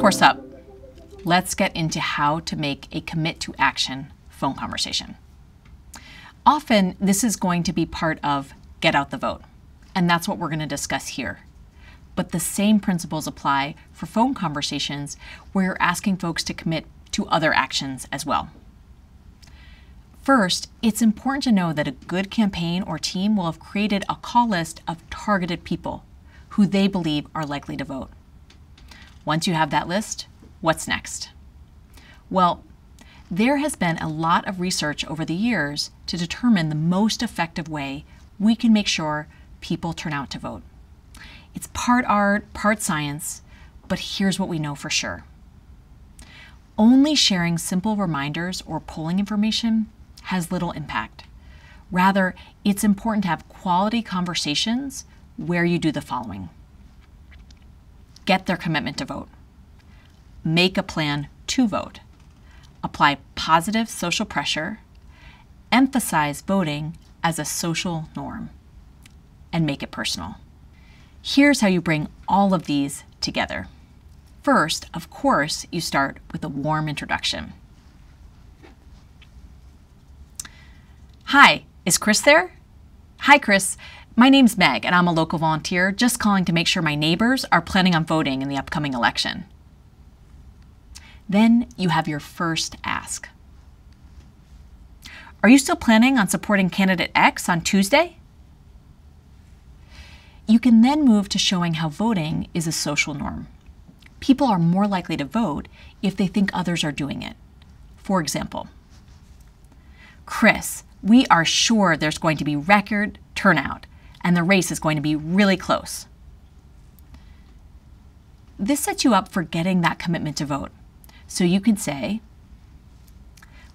course up, let's get into how to make a commit to action phone conversation. Often, this is going to be part of get out the vote, and that's what we're going to discuss here. But the same principles apply for phone conversations where you're asking folks to commit to other actions as well. First, it's important to know that a good campaign or team will have created a call list of targeted people who they believe are likely to vote. Once you have that list, what's next? Well, there has been a lot of research over the years to determine the most effective way we can make sure people turn out to vote. It's part art, part science, but here's what we know for sure. Only sharing simple reminders or polling information has little impact. Rather, it's important to have quality conversations where you do the following. Get their commitment to vote. Make a plan to vote. Apply positive social pressure. Emphasize voting as a social norm. And make it personal. Here's how you bring all of these together. First, of course, you start with a warm introduction. Hi, is Chris there? Hi, Chris. My name's Meg, and I'm a local volunteer just calling to make sure my neighbors are planning on voting in the upcoming election. Then you have your first ask. Are you still planning on supporting candidate X on Tuesday? You can then move to showing how voting is a social norm. People are more likely to vote if they think others are doing it. For example, Chris, we are sure there's going to be record turnout and the race is going to be really close. This sets you up for getting that commitment to vote. So you can say,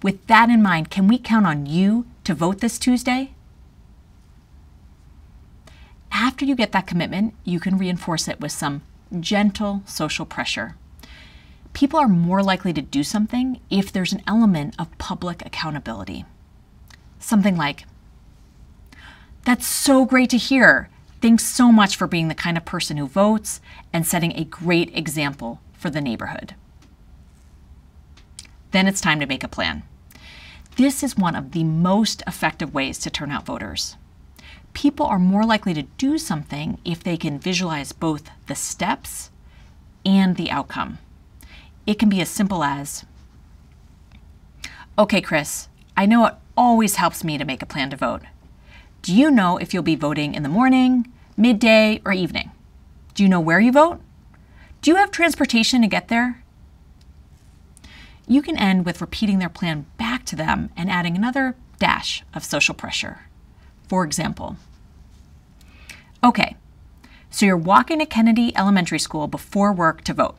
with that in mind, can we count on you to vote this Tuesday? After you get that commitment, you can reinforce it with some gentle social pressure. People are more likely to do something if there's an element of public accountability. Something like, that's so great to hear. Thanks so much for being the kind of person who votes and setting a great example for the neighborhood. Then it's time to make a plan. This is one of the most effective ways to turn out voters. People are more likely to do something if they can visualize both the steps and the outcome. It can be as simple as, okay, Chris, I know it always helps me to make a plan to vote. Do you know if you'll be voting in the morning, midday, or evening? Do you know where you vote? Do you have transportation to get there? You can end with repeating their plan back to them and adding another dash of social pressure. For example, okay, so you're walking to Kennedy Elementary School before work to vote.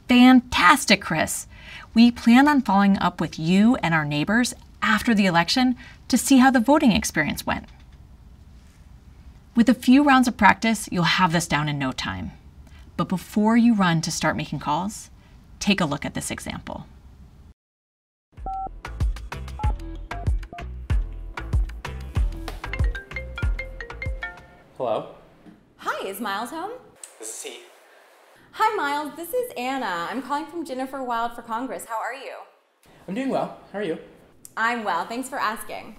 Fantastic, Chris. We plan on following up with you and our neighbors after the election to see how the voting experience went. With a few rounds of practice, you'll have this down in no time. But before you run to start making calls, take a look at this example. Hello? Hi, is Miles home? This is he. Hi, Miles. This is Anna. I'm calling from Jennifer Wild for Congress. How are you? I'm doing well. How are you? I'm well. Thanks for asking.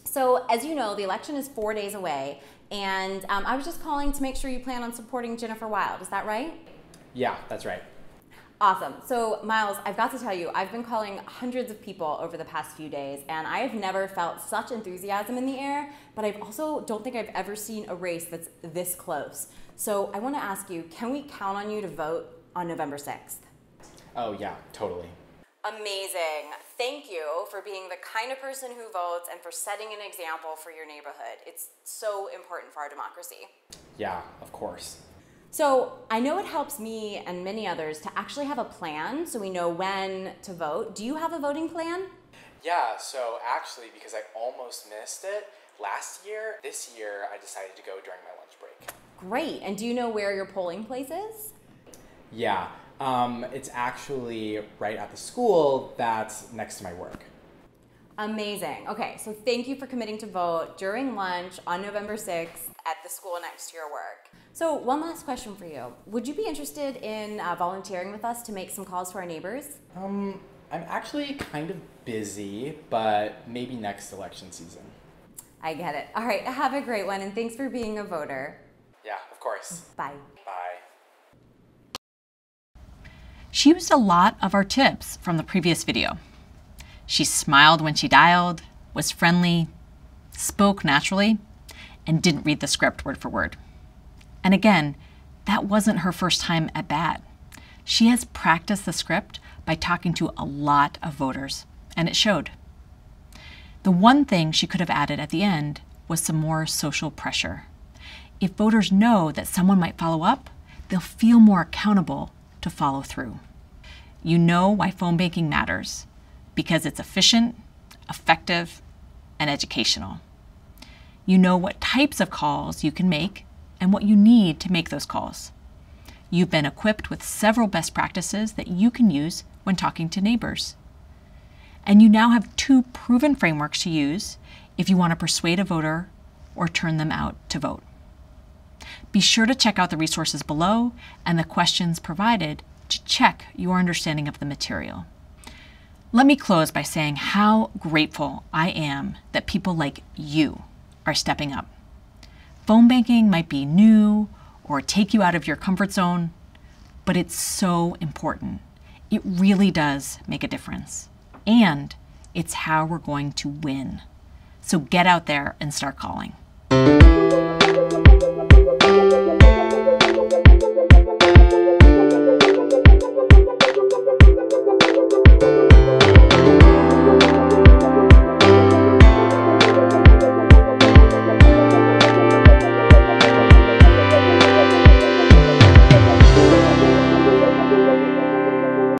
So, as you know, the election is 4 days away, and I was just calling to make sure you plan on supporting Jennifer Wild. Is that right? Yeah, that's right. Awesome. So, Miles, I've got to tell you, I've been calling hundreds of people over the past few days, and I have never felt such enthusiasm in the air, but I also don't think I've ever seen a race that's this close. So, I want to ask you, can we count on you to vote on November 6th? Oh, yeah, totally. Amazing. Thank you for being the kind of person who votes and for setting an example for your neighborhood. It's so important for our democracy. Yeah, of course. So I know it helps me and many others to actually have a plan so we know when to vote. Do you have a voting plan? Yeah, so actually, because I almost missed it last year, this year I decided to go during my lunch break. Great. And do you know where your polling place is? Yeah, it's actually right at the school that's next to my work. Amazing. Okay, so thank you for committing to vote during lunch on November 6th at the school next to your work. So one last question for you. Would you be interested in volunteering with us to make some calls to our neighbors? I'm actually kind of busy, but maybe next election season. I get it. All right, have a great one, and thanks for being a voter. Yeah, of course. Bye. Bye. She used a lot of our tips from the previous video. She smiled when she dialed, was friendly, spoke naturally, and didn't read the script word for word. And again, that wasn't her first time at bat. She has practiced the script by talking to a lot of voters, and it showed. The one thing she could have added at the end was some more social pressure. If voters know that someone might follow up, they'll feel more accountable to follow through. You know why phone banking matters, because it's efficient, effective, and educational. You know what types of calls you can make and what you need to make those calls. You've been equipped with several best practices that you can use when talking to neighbors. And you now have 2 proven frameworks to use if you want to persuade a voter or turn them out to vote. Be sure to check out the resources below and the questions provided to check your understanding of the material. Let me close by saying how grateful I am that people like you are stepping up. Phone banking might be new or take you out of your comfort zone, but it's so important. It really does make a difference. And it's how we're going to win. So get out there and start calling.